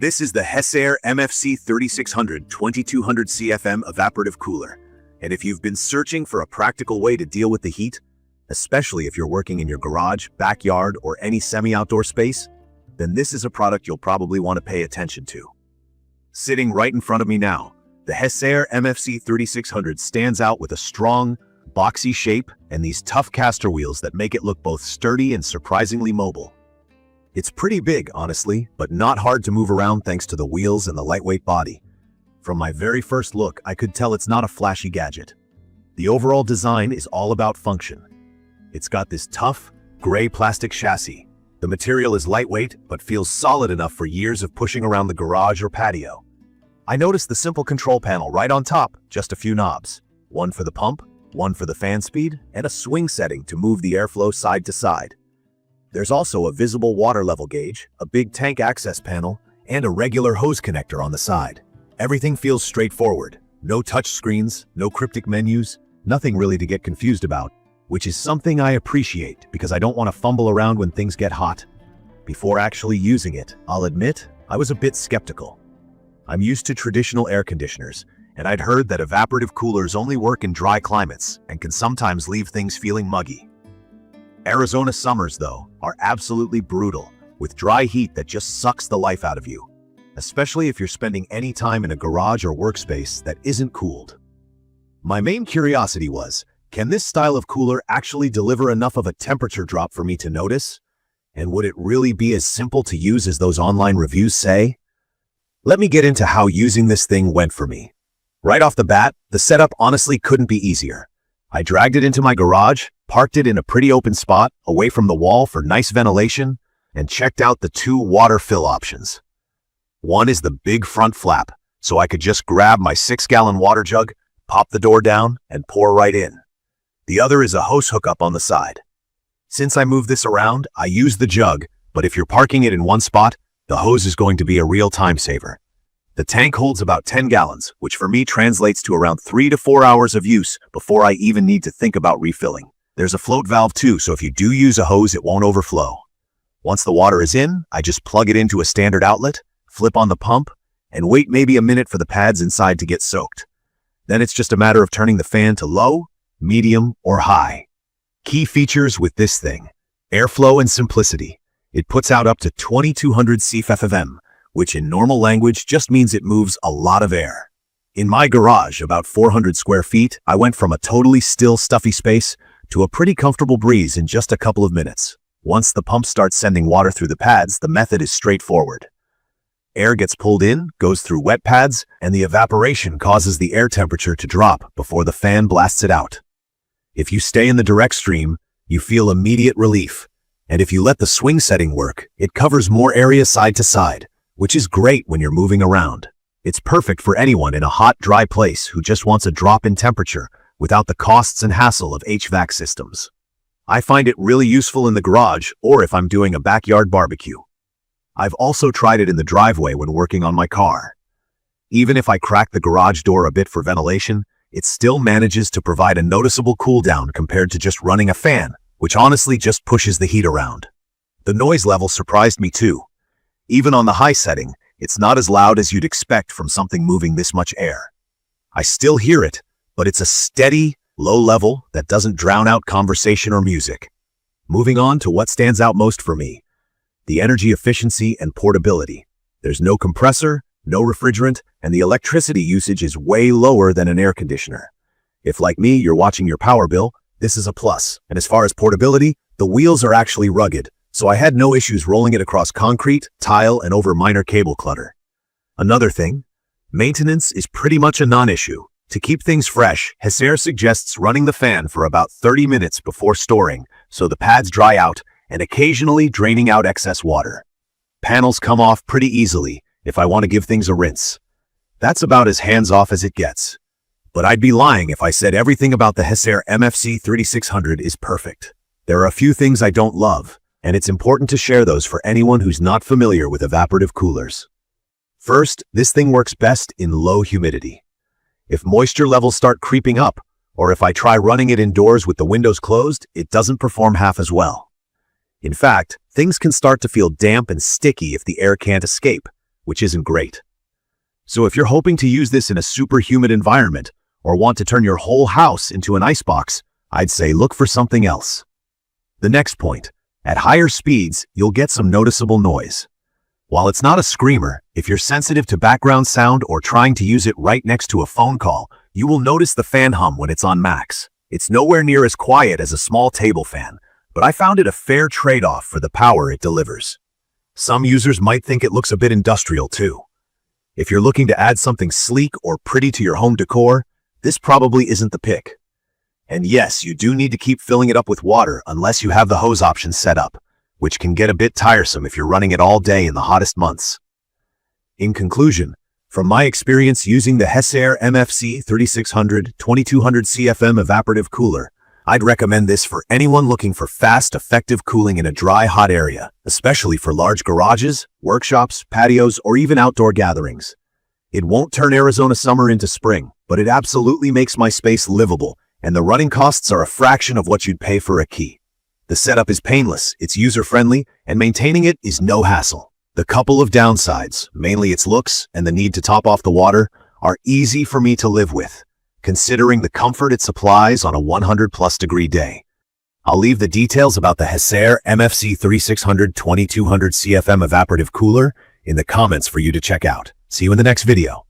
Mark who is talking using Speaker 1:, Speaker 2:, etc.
Speaker 1: This is the Hessaire MFC3600 2200CFM Evaporative Cooler. And if you've been searching for a practical way to deal with the heat, especially if you're working in your garage, backyard, or any semi-outdoor space, then this is a product you'll probably want to pay attention to. Sitting right in front of me now, the Hessaire MFC3600 stands out with a strong, boxy shape and these tough caster wheels that make it look both sturdy and surprisingly mobile. It's pretty big, honestly, but not hard to move around thanks to the wheels and the lightweight body. From my very first look, I could tell it's not a flashy gadget. The overall design is all about function. It's got this tough, gray plastic chassis. The material is lightweight, but feels solid enough for years of pushing around the garage or patio. I noticed the simple control panel right on top, just a few knobs. One for the pump, one for the fan speed, and a swing setting to move the airflow side to side. There's also a visible water level gauge, a big tank access panel, and a regular hose connector on the side. Everything feels straightforward. No touch screens, no cryptic menus, nothing really to get confused about, which is something I appreciate because I don't want to fumble around when things get hot. Before actually using it, I'll admit, I was a bit skeptical. I'm used to traditional air conditioners, and I'd heard that evaporative coolers only work in dry climates and can sometimes leave things feeling muggy. Arizona summers, though, are absolutely brutal, with dry heat that just sucks the life out of you, especially if you're spending any time in a garage or workspace that isn't cooled. My main curiosity was, can this style of cooler actually deliver enough of a temperature drop for me to notice? And would it really be as simple to use as those online reviews say? Let me get into how using this thing went for me. Right off the bat, the setup honestly couldn't be easier. I dragged it into my garage, parked it in a pretty open spot, away from the wall for nice ventilation, and checked out the two water fill options. One is the big front flap, so I could just grab my 6-gallon water jug, pop the door down, and pour right in. The other is a hose hookup on the side. Since I move this around, I use the jug, but if you're parking it in one spot, the hose is going to be a real time saver. The tank holds about 10 gallons, which for me translates to around 3 to 4 hours of use before I even need to think about refilling. There's a float valve too, so if you do use a hose, it won't overflow. Once the water is in, I just plug it into a standard outlet, flip on the pump, and wait maybe a minute for the pads inside to get soaked. Then it's just a matter of turning the fan to low, medium, or high. Key features with this thing: airflow and simplicity. It puts out up to 2200 CFM, which in normal language just means it moves a lot of air. In my garage, about 400 square feet, I went from a totally still, stuffy space to a pretty comfortable breeze in just a couple of minutes. Once the pump starts sending water through the pads, the method is straightforward. Air gets pulled in, goes through wet pads, and the evaporation causes the air temperature to drop before the fan blasts it out. If you stay in the direct stream, you feel immediate relief. And if you let the swing setting work, it covers more area side to side, which is great when you're moving around. It's perfect for anyone in a hot, dry place who just wants a drop in temperature without the costs and hassle of HVAC systems. I find it really useful in the garage or if I'm doing a backyard barbecue. I've also tried it in the driveway when working on my car. Even if I crack the garage door a bit for ventilation, it still manages to provide a noticeable cool down compared to just running a fan, which honestly just pushes the heat around. The noise level surprised me too. Even on the high setting, it's not as loud as you'd expect from something moving this much air. I still hear it, but it's a steady, low level that doesn't drown out conversation or music. Moving on to what stands out most for me: the energy efficiency and portability. There's no compressor, no refrigerant, and the electricity usage is way lower than an air conditioner. If, like me, you're watching your power bill, this is a plus. And as far as portability, the wheels are actually rugged, so I had no issues rolling it across concrete, tile, and over minor cable clutter. Another thing, maintenance is pretty much a non-issue. To keep things fresh, Hessaire suggests running the fan for about 30 minutes before storing, so the pads dry out, and occasionally draining out excess water. Panels come off pretty easily if I want to give things a rinse. That's about as hands-off as it gets. But I'd be lying if I said everything about the Hessaire MFC3600 is perfect. There are a few things I don't love, and it's important to share those for anyone who's not familiar with evaporative coolers. First, this thing works best in low humidity. If moisture levels start creeping up, or if I try running it indoors with the windows closed, it doesn't perform half as well. In fact, things can start to feel damp and sticky if the air can't escape, which isn't great. So if you're hoping to use this in a super humid environment or want to turn your whole house into an icebox, I'd say look for something else. The next point, at higher speeds, you'll get some noticeable noise. While it's not a screamer, if you're sensitive to background sound or trying to use it right next to a phone call, you will notice the fan hum when it's on max. It's nowhere near as quiet as a small table fan, but I found it a fair trade-off for the power it delivers. Some users might think it looks a bit industrial too. If you're looking to add something sleek or pretty to your home decor, this probably isn't the pick. And yes, you do need to keep filling it up with water unless you have the hose option set up, which can get a bit tiresome if you're running it all day in the hottest months. In conclusion, from my experience using the Hessaire MFC3600 2200CFM Evaporative Cooler, I'd recommend this for anyone looking for fast, effective cooling in a dry, hot area, especially for large garages, workshops, patios, or even outdoor gatherings. It won't turn Arizona summer into spring, but it absolutely makes my space livable, and the running costs are a fraction of what you'd pay for a key. The setup is painless, it's user-friendly, and maintaining it is no hassle. The couple of downsides, mainly its looks and the need to top off the water, are easy for me to live with, considering the comfort it supplies on a 100-plus-degree day. I'll leave the details about the Hessaire MFC3600 2200CFM Evaporative Cooler in the comments for you to check out. See you in the next video.